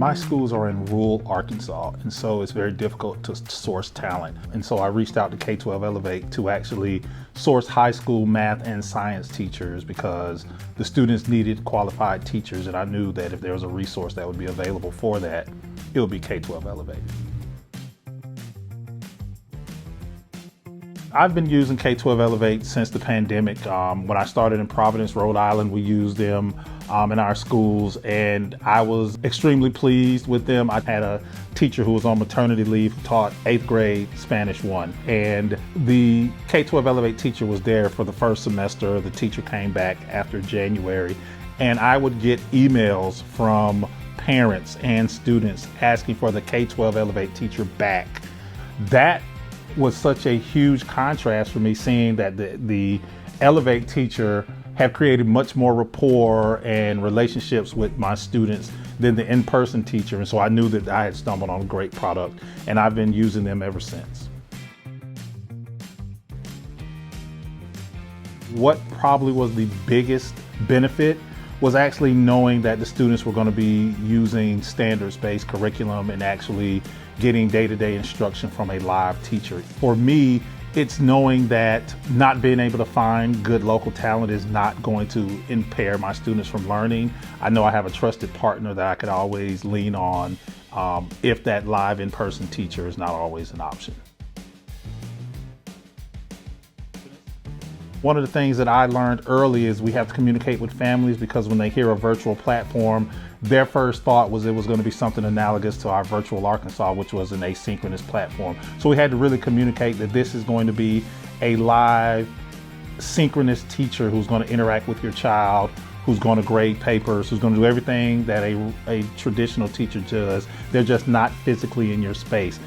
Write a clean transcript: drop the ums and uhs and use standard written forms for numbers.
My schools are in rural Arkansas, and so it's very difficult to source talent. And so I reached out to K-12 Elevate to actually source high school math and science teachers because the students needed qualified teachers, and I knew that if there was a resource that would be available for that, it would be K-12 Elevate. I've been using K-12 Elevate since the pandemic. When I started in Providence, Rhode Island, we used them in our schools, and I was extremely pleased with them. I had a teacher who was on maternity leave who taught 8th grade Spanish 1, and the K-12 Elevate teacher was there for the first semester. The teacher came back after January, and I would get emails from parents and students asking for the K-12 Elevate teacher back. That was such a huge contrast for me, seeing that the Elevate teacher have created much more rapport and relationships with my students than the in-person teacher. And so I knew that I had stumbled on a great product, and I've been using them ever since. What probably was the biggest benefit was actually knowing that the students were going to be using standards-based curriculum and actually getting day-to-day instruction from a live teacher. For me, it's knowing that not being able to find good local talent is not going to impair my students from learning. I know I have a trusted partner that I could always lean on if that live in-person teacher is not always an option. One of the things that I learned early is we have to communicate with families, because when they hear a virtual platform, their first thought was it was going to be something analogous to our Virtual Arkansas, which was an asynchronous platform. So we had to really communicate that this is going to be a live, synchronous teacher who's going to interact with your child, who's going to grade papers, who's going to do everything that a traditional teacher does. They're just not physically in your space.